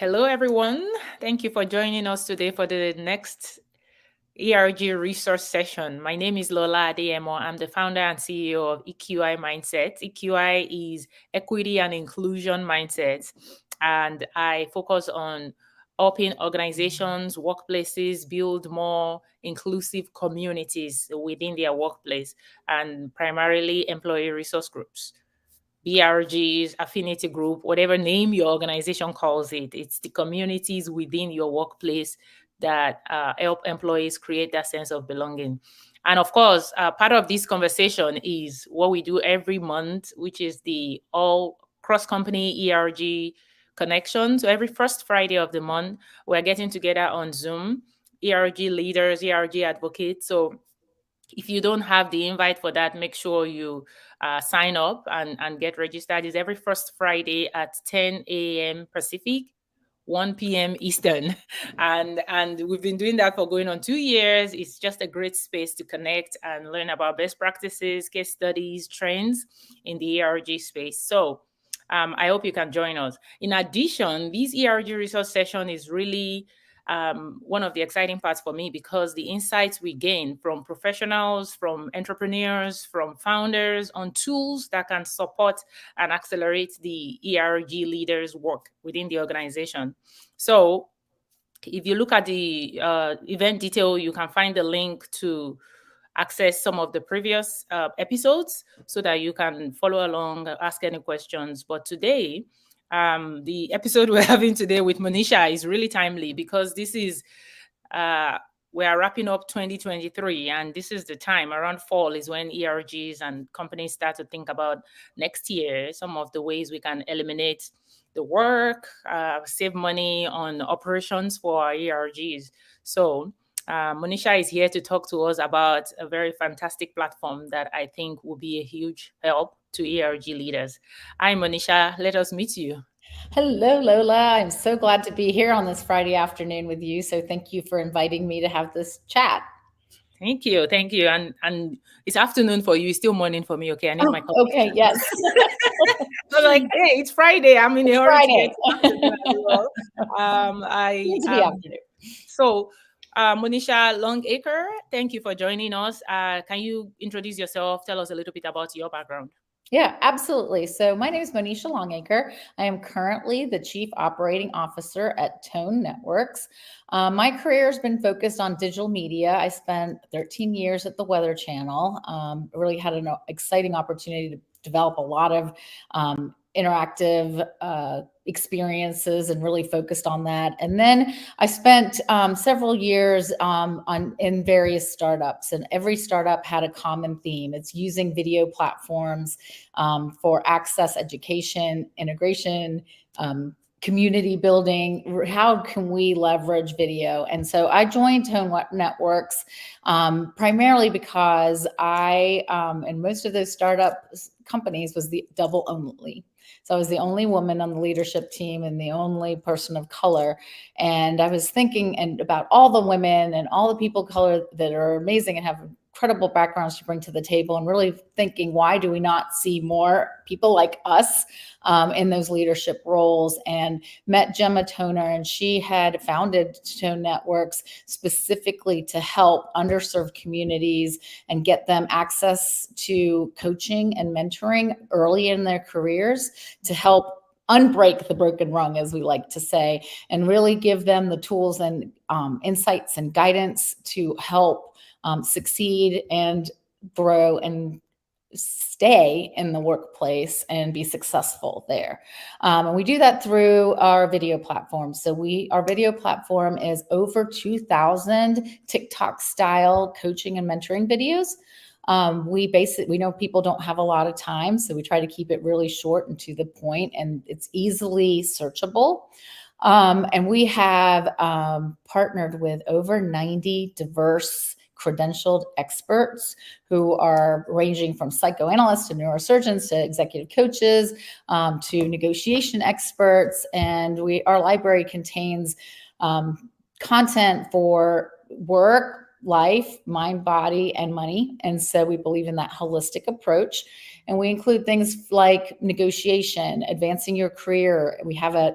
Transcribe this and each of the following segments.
Hello, everyone. Thank you for joining us today for the next ERG resource session. My name is Lola Adeyemo. I'm the founder and CEO of EQImindset. EQI is Equity and Inclusion Mindset, and I focus on helping organizations, workplaces build more inclusive communities within their workplace, and primarily employee resource groups. BRGs, affinity group, whatever name your organization calls it. It's the communities within your workplace that help employees create that sense of belonging. And of course, part of this conversation is what we do every month, which is the all cross company ERG connection. So every first Friday of the month, we're getting together on Zoom, ERG leaders, ERG advocates. So if you don't have the invite for that, make sure you sign up and get registered. It's every first Friday at 10 a.m. Pacific, 1 p.m. Eastern. And we've been doing that for going on 2 years. It's just a great space to connect and learn about best practices, case studies, trends in the ERG space. So I hope you can join us. In addition, this ERG resource session is really one of the exciting parts for me because the insights we gain from professionals, from entrepreneurs, from founders on tools that can support and accelerate the ERG leaders' work within the organization. So if you look at the event detail, you can find the link to access some of the previous episodes so that you can follow along, ask any questions. But today, the episode we're having today with Monisha is really timely because this is we are wrapping up 2023, and this is the time around fall is when ERGs and companies start to think about next year, some of the ways we can eliminate the work, save money on operations for our ERGs. So Monisha is here to talk to us about a very fantastic platform that I think will be a huge help to ERG leaders. Hi, Monisha. Let us meet you. Hello, Lola. I'm so glad to be here on this Friday afternoon with you. So thank you for inviting me to have this chat. Thank you. Thank you. And it's afternoon for you. It's still morning for me. Okay. I need my coffee. Okay, yes. I'm like, hey, it's Friday. I'm in a hurry Friday. to get started as well. Needs to be afternoon. So Monisha Longacre, thank you for joining us. Can you introduce yourself? Tell us a little bit about your background. Yeah, absolutely. So my name is Monisha Longacre. I am currently the Chief Operating Officer at TONE Networks. My career has been focused on digital media. I spent 13 years at the Weather Channel. Really had an exciting opportunity to develop a lot of interactive experiences and really focused on that. And then I spent several years in various startups, and every startup had a common theme. It's using video platforms for access, education, integration, community building. How can we leverage video? And so I joined TONE Networks primarily because I, in most of those startup companies, was the double only. So I was the only woman on the leadership team and the only person of color. And I was thinking about all the women and all the people of color that are amazing and have incredible backgrounds to bring to the table, and really thinking, why do we not see more people like us in those leadership roles? And met Gemma Toner, and she had founded TONE Networks specifically to help underserved communities and get them access to coaching and mentoring early in their careers to help unbreak the broken rung, as we like to say, and really give them the tools and insights and guidance to help succeed and grow and stay in the workplace and be successful there. And we do that through our video platform. So our video platform is over 2,000 TikTok style coaching and mentoring videos. We know people don't have a lot of time, so we try to keep it really short and to the point, and it's easily searchable. And we have partnered with over 90 diverse credentialed experts who are ranging from psychoanalysts to neurosurgeons to executive coaches to negotiation experts. And our library contains content for work, life, mind, body, and money. And so we believe in that holistic approach. And we include things like negotiation, advancing your career. We have a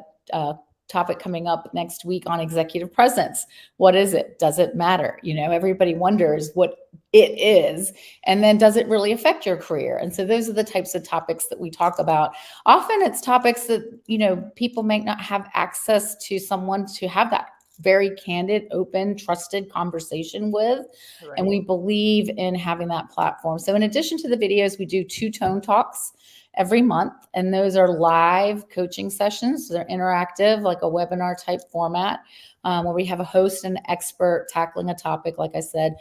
topic coming up next week on executive presence. What is it? Does it matter? Everybody wonders what it is, and then does it really affect your career? And so those are the types of topics that we talk about. Often it's topics that people may not have access to someone to have that very candid, open, trusted conversation with. Right. And we believe in having that platform. So in addition to the videos, we do 2 Tone Talks every month, and those are live coaching sessions. So they're interactive, like a webinar type format, where we have a host and expert tackling a topic. Like I said,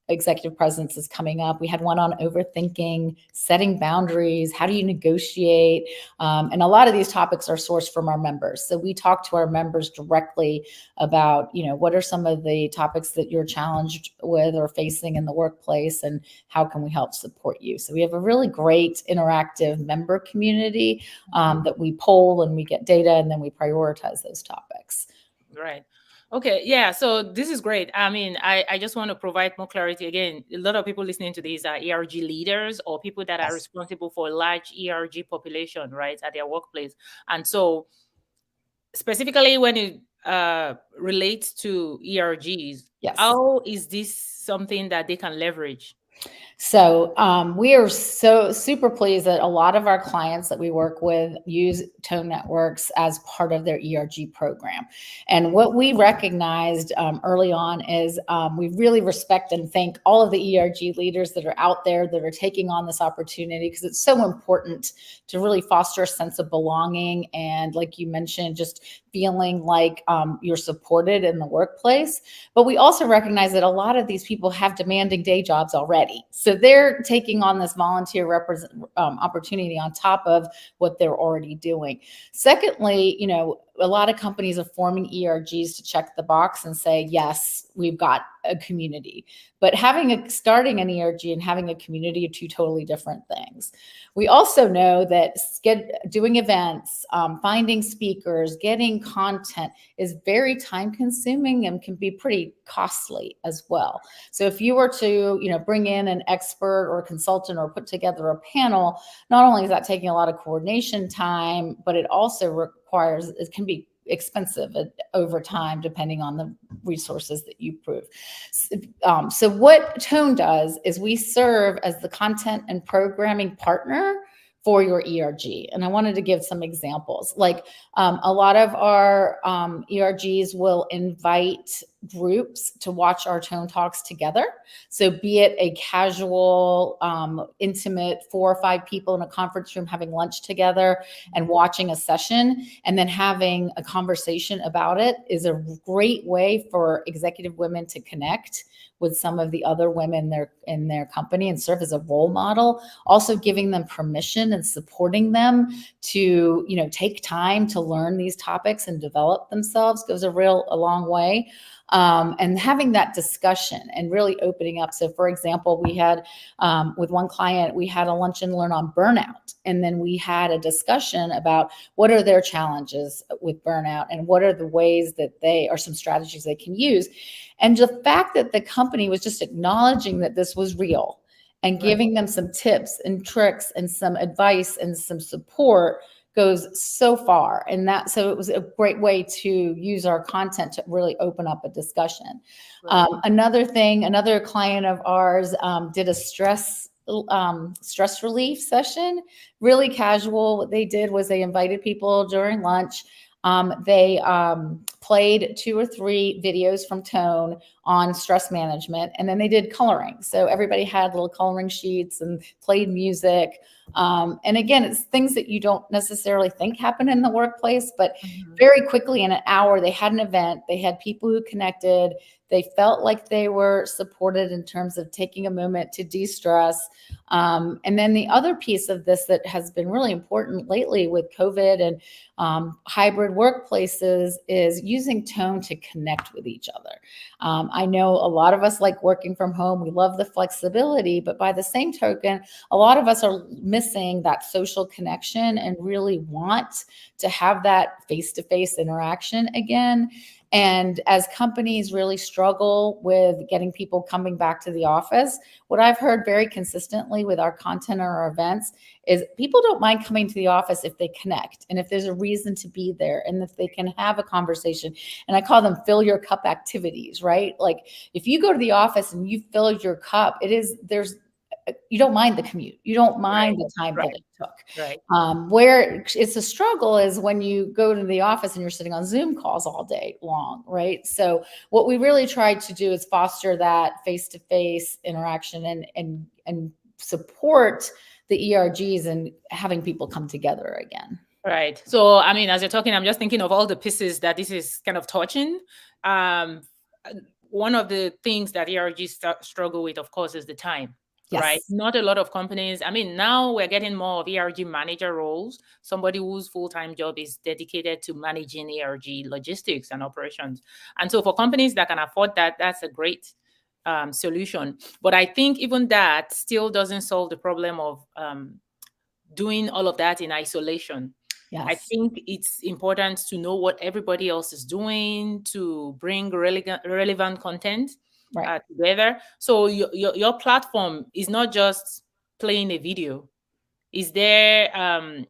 executive presence is coming up. We had one on overthinking, setting boundaries, how do you negotiate? And a lot of these topics are sourced from our members. So we talk to our members directly about, what are some of the topics that you're challenged with or facing in the workplace, and how can we help support you? So we have a really great interactive member community that we poll and we get data, and then we prioritize those topics. Right. Okay. Yeah. So this is great. I mean, I just want to provide more clarity. Again, a lot of people listening to these are ERG leaders or people that are responsible for a large ERG population, right, at their workplace. And so specifically when it relates to ERGs, Yes. how is this something that they can leverage? So we are so super pleased that a lot of our clients that we work with use TONE Networks as part of their ERG program. And what we recognized early on is we really respect and thank all of the ERG leaders that are out there that are taking on this opportunity, because it's so important to really foster a sense of belonging and, like you mentioned, just feeling like you're supported in the workplace. But we also recognize that a lot of these people have demanding day jobs already. So they're taking on this volunteer opportunity on top of what they're already doing. Secondly, a lot of companies are forming ERGs to check the box and say, yes, we've got a community. But starting an ERG and having a community are 2 totally different things. We also know that doing events, finding speakers, getting content is very time consuming and can be pretty costly as well. So if you were to, bring in an expert or a consultant or put together a panel, not only is that taking a lot of coordination time, but it also it can be expensive over time, depending on the resources that you prove. So what TONE does is we serve as the content and programming partner for your ERG. And I wanted to give some examples. Like a lot of our ERGs will invite groups to watch our TONE Talks together. So be it a casual, intimate 4 or 5 people in a conference room having lunch together and watching a session and then having a conversation about it is a great way for executive women to connect with some of the other women in their company and serve as a role model. Also giving them permission and supporting them to, take time to learn these topics and develop themselves goes a long way. And having that discussion and really opening up. So for example, we had, with one client, we had a lunch and learn on burnout. And then we had a discussion about what are their challenges with burnout and what are the ways that some strategies they can use. And the fact that the company was just acknowledging that this was real and giving them some tips and tricks and some advice and some support goes so far. And so it was a great way to use our content to really open up a discussion. Another client of ours did a stress relief session, really casual. What they did was they invited people during lunch. They played 2 or 3 videos from TONE on stress management, and then they did coloring. So everybody had little coloring sheets and played music. And again, it's things that you don't necessarily think happen in the workplace, but very quickly in an hour, they had an event. They had people who connected. They felt like they were supported in terms of taking a moment to de-stress. And then the other piece of this that has been really important lately with COVID and hybrid workplaces is using TONE to connect with each other. I know a lot of us like working from home. We love the flexibility, but by the same token, a lot of us are missing that social connection and really want to have that face-to-face interaction again. And as companies really struggle with getting people coming back to the office, what I've heard very consistently with our content or our events is people don't mind coming to the office if they connect and if there's a reason to be there and if they can have a conversation. And I call them fill your cup activities, right? Like if you go to the office and you fill your cup, you don't mind the commute. You don't mind the time that it took. Right. Where it's a struggle is when you go to the office and you're sitting on Zoom calls all day long, right? So what we really tried to do is foster that face-to-face interaction and support the ERGs and having people come together again. Right. So, I mean, as you're talking, I'm just thinking of all the pieces that this is kind of touching. One of the things that ERGs struggle with, of course, is the time. Yes. Right. Not a lot of companies. I mean, now we're getting more of ERG manager roles, somebody whose full-time job is dedicated to managing ERG logistics and operations. And so for companies that can afford that, that's a great solution. But I think even that still doesn't solve the problem of doing all of that in isolation. Yes. I think it's important to know what everybody else is doing to bring relevant content together. So your platform is not just playing a video. Is there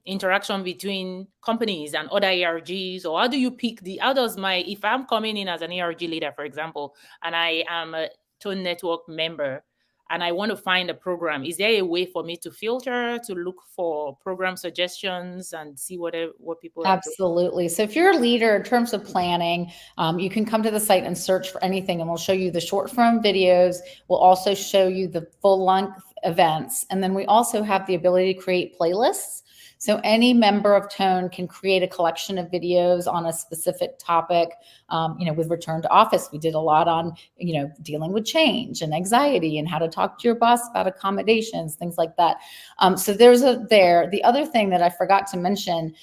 interaction between companies and other ERGs, or how do you pick if I'm coming in as an ERG leader, for example, and I am a TONE Network member, and I want to find a program, is there a way for me to filter, to look for program suggestions and see what people are doing? Absolutely. So if you're a leader in terms of planning, you can come to the site and search for anything, and we'll show you the short form videos. We'll also show you the full length events. And then we also have the ability to create playlists. So any member of TONE can create a collection of videos on a specific topic. With return to office, we did a lot on, dealing with change and anxiety and how to talk to your boss about accommodations, things like that. So the other thing that I forgot to mention,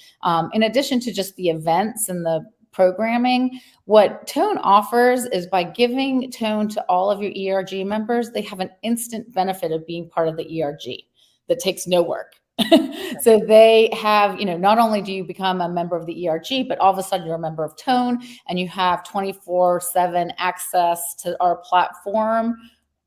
in addition to just the events and the programming, what TONE offers is by giving TONE to all of your ERG members, they have an instant benefit of being part of the ERG that takes no work. So they have, not only do you become a member of the ERG, but all of a sudden you're a member of TONE and you have 24/7 access to our platform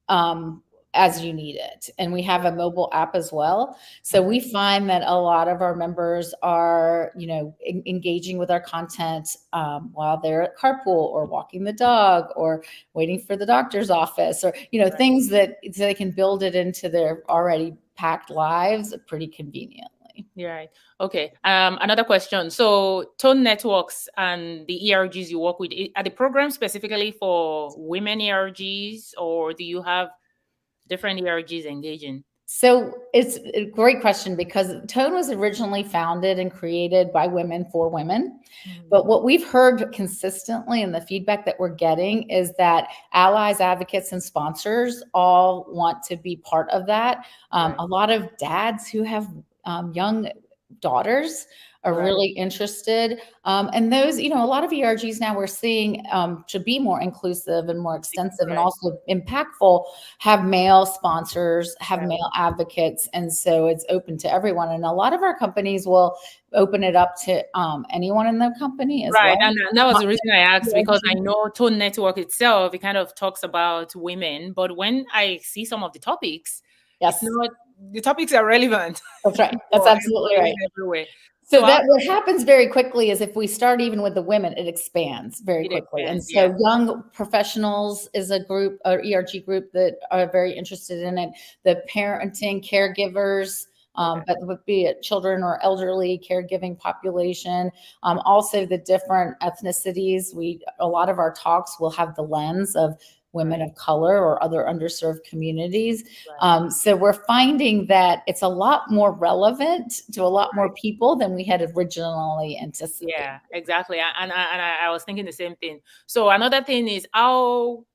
as you need it. And we have a mobile app as well. So we find that a lot of our members are, engaging with our content while they're at carpool or walking the dog or waiting for the doctor's office or, things that so they can build it into their already packed lives pretty conveniently. Yeah. Right. Okay. Another question. So TONE Networks and the ERGs you work with, are the programs specifically for women ERGs, or do you have different ERGs engaging? So it's a great question because TONE was originally founded and created by women for women. Mm-hmm. But what we've heard consistently and the feedback that we're getting is that allies, advocates, and sponsors all want to be part of that. Right. A lot of dads who have young daughters are really interested. And those, a lot of ERGs now we're seeing to be more inclusive and more extensive and also impactful have male sponsors, have male advocates. And so it's open to everyone. And a lot of our companies will open it up to anyone in the company as well. And that was the reason I asked, because I know TONE Network itself, it kind of talks about women. But when I see some of the topics, the topics are relevant. That's right. That's absolutely right. Everywhere. So that what happens very quickly is if we start even with the women, it expands very quickly. And so young professionals is a group, or ERG group that are very interested in it. The parenting, caregivers, that would be children or elderly caregiving population. Also the different ethnicities. A lot of our talks will have the lens of women of color or other underserved communities. So we're finding that it's a lot more relevant to a lot more people than we had originally anticipated. Yeah, exactly. And I was thinking the same thing. So another thing is, how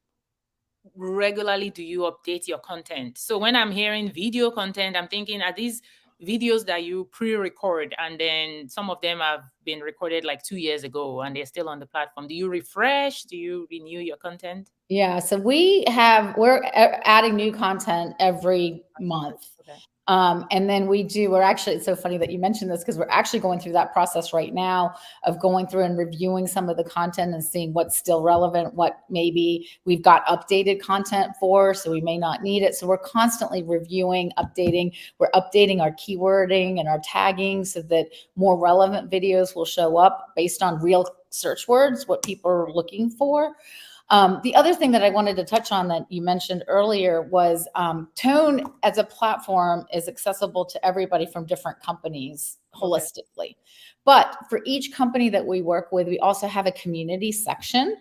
regularly do you update your content? So when I'm hearing video content, I'm thinking, are these videos that you pre-record and then some of them have been recorded like 2 years ago and they're still on the platform? Do you refresh? Do you renew your content? Yeah, so we're adding new content every month. Okay. And then we're actually, it's so funny that you mentioned this because we're actually going through that process right now of going through and reviewing some of the content and seeing what's still relevant, what maybe we've got updated content for, so we may not need it. So we're constantly reviewing, updating. We're updating our keywording and our tagging so that more relevant videos will show up based on real search words, what people are looking for. The other thing that I wanted to touch on that you mentioned earlier was Tone as a platform is accessible to everybody from different companies holistically. But for each company that we work with, we also have a community section.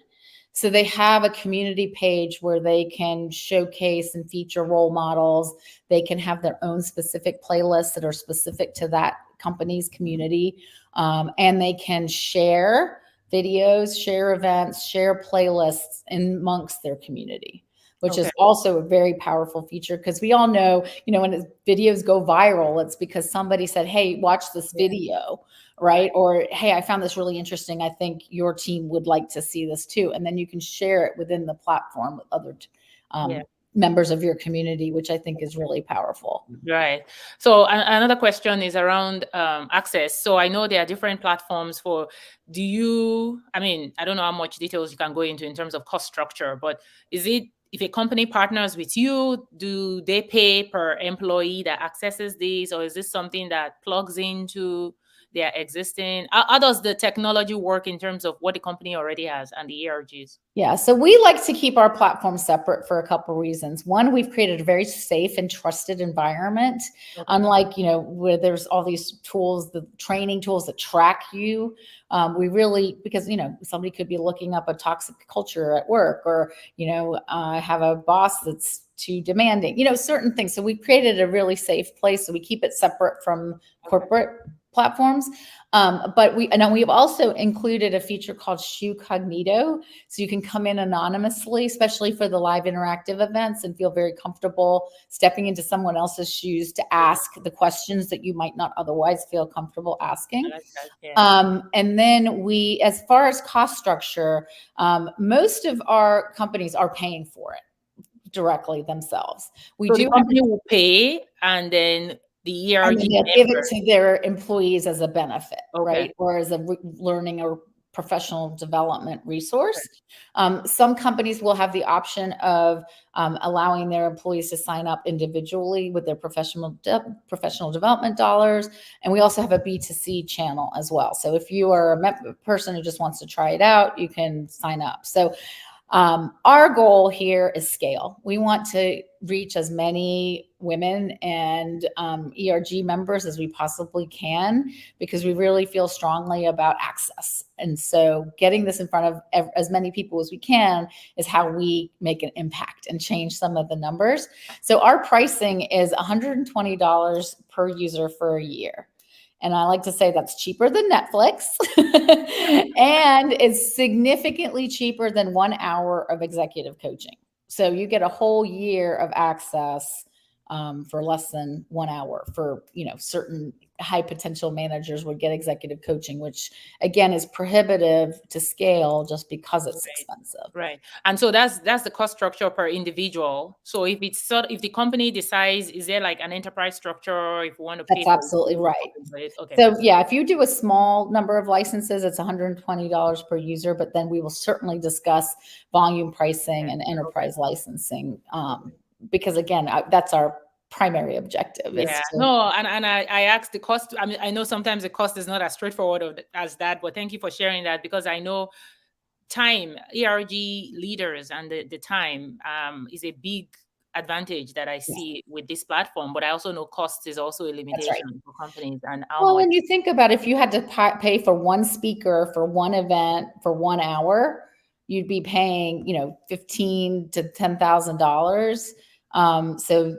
So they have a community page where they can showcase and feature role models. They can have their own specific playlists that are specific to that company's community. And they can share videos, share events, share playlists amongst their community, which is also a very powerful feature because we all know, when videos go viral, it's because somebody said, hey, watch this video, right? Or, hey, I found this really interesting. I think your team would like to see this too. And then you can share it within the platform with other members of your community, which I think is really powerful. Right. So another question is around access. So I know there are different platforms for, I don't know how much details you can go into in terms of cost structure, but is it, if a company partners with you, do they pay per employee that accesses these, or is this something that plugs into their existing, how does the technology work in terms of what the company already has and the ERGs? Yeah, so we like to keep our platform separate for a couple of reasons. One, we've created a very safe and trusted environment. Unlike, where there's all these tools, the training tools that track you. We really, because, somebody could be looking up a toxic culture at work, or, have a boss that's too demanding, certain things. So we created a really safe place. So we keep it separate from corporate platforms. But we've also included a feature called Shoe Cognito. So you can come in anonymously, especially for the live interactive events, and feel very comfortable stepping into someone else's shoes to ask the questions that you might not otherwise feel comfortable asking. And then as far as cost structure, most of our companies are paying for it directly themselves. The company will pay, and then the ERG they'll give it to their employees as a benefit, right? Or as a learning or professional development resource. Some companies will have the option of allowing their employees to sign up individually with their professional development dollars. And we also have a B2C channel as well. So if you are a person who just wants to try it out, you can sign up. So our goal here is scale. We want to reach as many women and ERG members as we possibly can, because we really feel strongly about access. And so getting this in front of as many people as we can is how we make an impact and change some of the numbers. So our pricing is $120 per user for a year. And I like to say that's cheaper than Netflix and it's significantly cheaper than 1 hour of executive coaching. So you get a whole year of access for less than 1 hour. For, certain high potential managers would get executive coaching, which again is prohibitive to scale just because it's expensive. Right. And so that's the cost structure per individual. So if the company decides, is there like an enterprise structure if we want to pay? That's absolutely right. So yeah, if you do a small number of licenses, it's $120 per user, but then we will certainly discuss volume pricing and enterprise licensing. Because again, that's our primary objective. No, and I asked the cost. I mean, I know sometimes the cost is not as straightforward as that, but thank you for sharing that, because I know time, ERG leaders, and the time is a big advantage that I see with this platform. But I also know cost is also a limitation for companies. And when you think about if you had to pay for one speaker for one event for 1 hour, you'd be paying, $15,000 to $10,000. So,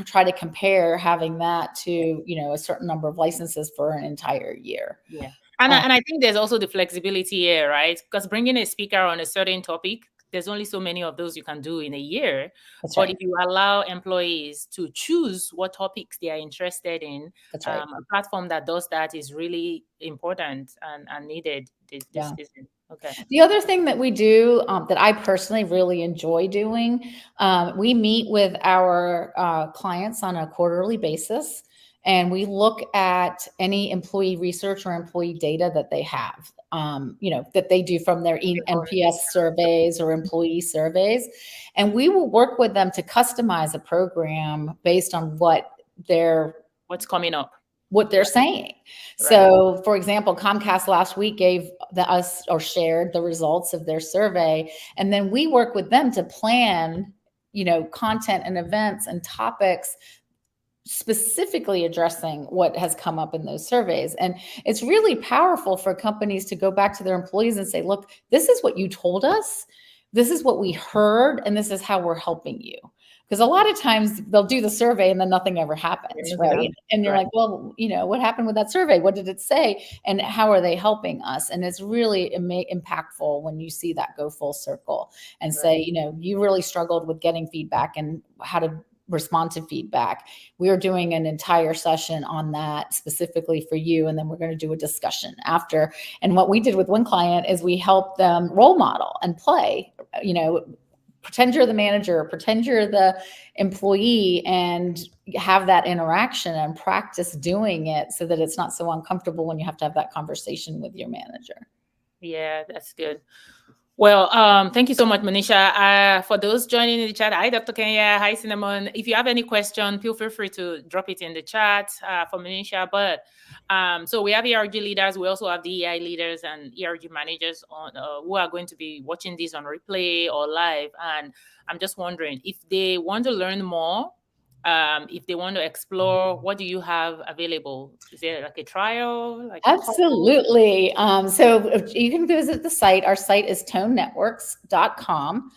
try to compare having that to, a certain number of licenses for an entire year. Yeah. And I think there's also the flexibility here, right? Because bringing a speaker on a certain topic, there's only so many of those you can do in a year. But if you allow employees to choose what topics they are interested in, a platform that does that is really important and needed this season. Okay. The other thing that we do that I personally really enjoy doing, we meet with our clients on a quarterly basis, and we look at any employee research or employee data that they have, that they do from their NPS surveys or employee surveys. And we will work with them to customize a program based on What's coming up? what they're saying. Right. So, for example, Comcast last week gave us or shared the results of their survey, and then we work with them to plan, content and events and topics specifically addressing what has come up in those surveys. And it's really powerful for companies to go back to their employees and say, look, this is what you told us, this is what we heard, and this is how we're helping you. Because a lot of times they'll do the survey and then nothing ever happens, right? And you're like, well, what happened with that survey? What did it say? And how are they helping us? And it's really impactful when you see that go full circle and say, you really struggled with getting feedback and how to respond to feedback. We are doing an entire session on that specifically for you. And then we're going to do a discussion after. And what we did with one client is we helped them role model and play, pretend you're the manager, pretend you're the employee, and have that interaction and practice doing it so that it's not so uncomfortable when you have to have that conversation with your manager. Yeah, that's good. Well, thank you so much, Monisha. For those joining in the chat, hi, Dr. Kenya. Hi, Cinnamon. If you have any question, feel free to drop it in the chat for Monisha. But so we have ERG leaders. We also have DEI leaders and ERG managers on who are going to be watching this on replay or live. And I'm just wondering if they want to learn more, if they want to explore, what do you have available? Is there like a trial? Absolutely. So you can visit the site. Our site is tonenetworks.com.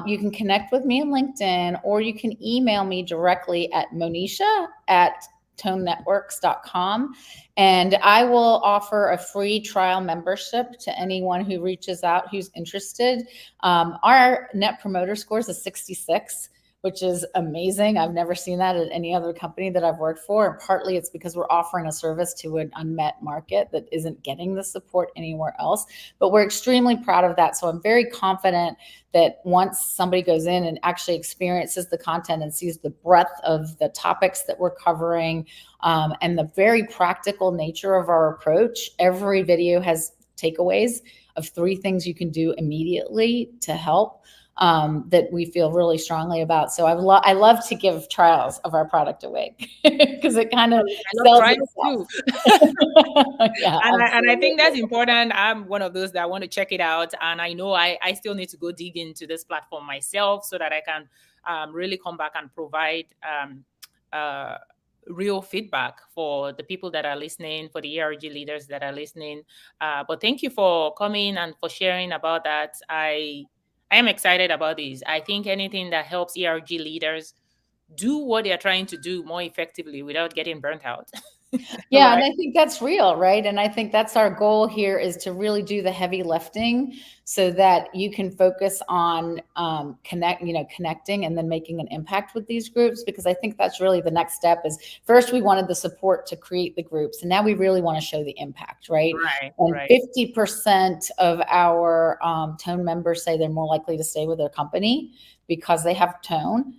You can connect with me on LinkedIn, or you can email me directly at monisha@tonenetworks.com. And I will offer a free trial membership to anyone who reaches out who's interested. Our net promoter score is a 66, which is amazing. I've never seen that at any other company that I've worked for. And partly it's because we're offering a service to an unmet market that isn't getting the support anywhere else. But we're extremely proud of that. So I'm very confident that once somebody goes in and actually experiences the content and sees the breadth of the topics that we're covering, and the very practical nature of our approach, every video has takeaways of 3 things you can do immediately to help. That we feel really strongly about. So I love to give trials of our product away because it kind of sells itself. Yeah, and I think that's important. I'm one of those that want to check it out. And I know I still need to go dig into this platform myself so that I can really come back and provide real feedback for the people that are listening, for the ERG leaders that are listening. But thank you for coming and for sharing about that. I am excited about this. I think anything that helps ERG leaders do what they're trying to do more effectively without getting burnt out. Yeah, right? And I think that's real, right? And I think that's our goal here, is to really do the heavy lifting so that you can focus on connecting and then making an impact with these groups. Because I think that's really the next step. Is first we wanted the support to create the groups, and now we really want to show the impact, right? And 50% of our TONE members say they're more likely to stay with their company because they have TONE.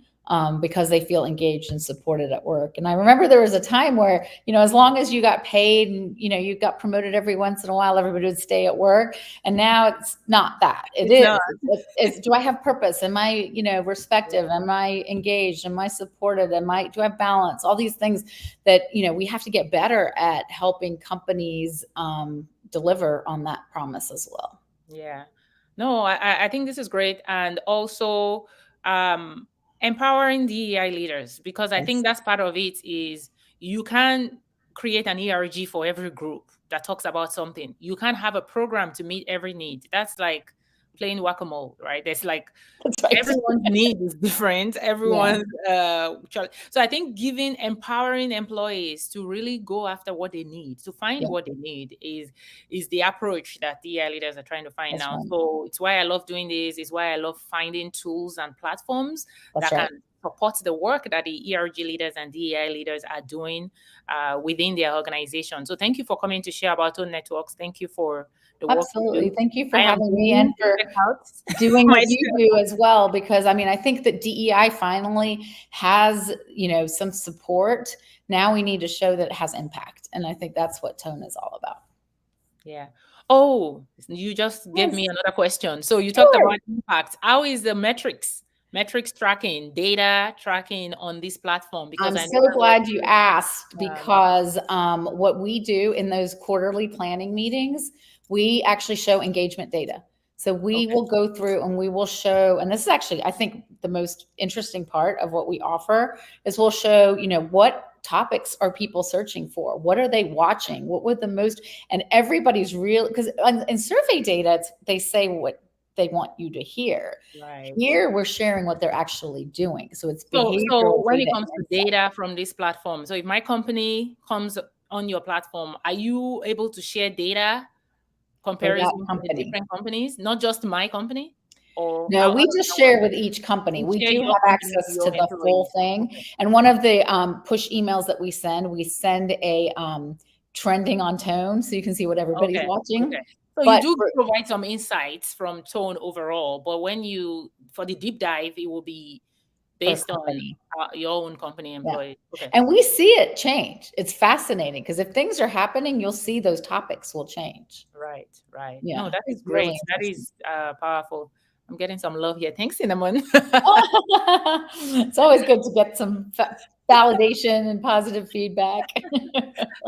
Because they feel engaged and supported at work. And I remember there was a time where, as long as you got paid and, you got promoted every once in a while, everybody would stay at work. And now it's not that. It's do I have purpose? Am I, respected? Am I engaged? Am I supported? Do I have balance? All these things that, we have to get better at helping companies deliver on that promise as well. Yeah. No, I think this is great. And also, empowering DEI leaders, because I think that's part of it. Is you can create an ERG for every group that talks about something. You can't have a program to meet every need. That's like playing whack-a-mole, right? There's like everyone's need is different. Everyone's so I think empowering employees to really go after what they need, to find what they need is the approach that DEI leaders are trying to find now. So it's why I love doing this. It's why I love finding tools and platforms that can support the work that the ERG leaders and DEI leaders are doing within their organization. So thank you for coming to share about TONE Networks. Thank you for the work you Absolutely. do. Thank you for I am having me going and to for check out doing what you myself. do as well, because I mean, I think that DEI finally has, some support. Now we need to show that it has impact. And I think that's what Tone is all about. Yeah. Oh, you just gave Yes, me another question. So you talked sure. about impact. How is the metrics tracking, data tracking on this platform? Because I'm I know so a lot glad you asked, of because what we do in those quarterly planning meetings, we actually show engagement data. So we okay, will go through and we will show, and this is actually, I think, the most interesting part of what we offer is we'll show, what topics are people searching for? What are they watching? What would the most, and everybody's real, because in survey data, they say what they want you to hear. right. Here, we're sharing what they're actually doing. So it's So behavioral when it data comes and to insight data from this platform, so if my company comes on your platform, are you able to share data for that comparison to the company. different companies, not just my company? Or No, how we does just that work? share with each company. You We share do your have company to access to your the full employees. thing. Okay. And one of the push emails that we send a trending on tone, so you can see what everybody's Okay. watching. Okay. So you But do provide some insights from tone overall, but when you for the deep dive, it will be per based on company, your own company yeah. employees. Okay. And we see it change. It's fascinating because if things are happening, you'll see those topics will change. Right. Right. No, Yeah, that is it's great. really That interesting. is powerful. I'm getting some love here. Thanks, Cinnamon. It's always good to get some validation and positive feedback.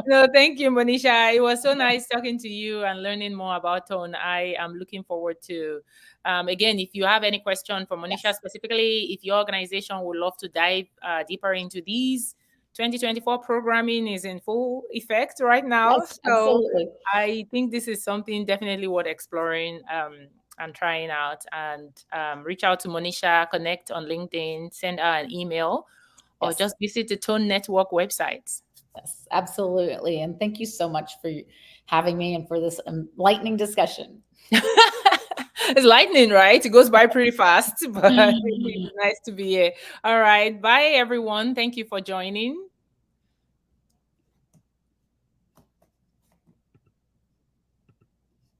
No, thank you, Monisha. It was so nice talking to you and learning more about tone. I am looking forward to, again, if you have any question for Monisha Yes. specifically, if your organization would love to dive deeper into these, 2024 programming is in full effect right now. Yes, So absolutely. I think this is something definitely worth exploring and trying out. And reach out to Monisha, connect on LinkedIn, send her an email, or Yes, just visit the Tone Network website. yes, absolutely. And thank you so much for having me and for this enlightening discussion. It's lightning, right? It goes by pretty fast, but it's nice to be here. All right. Bye, everyone. Thank you for joining.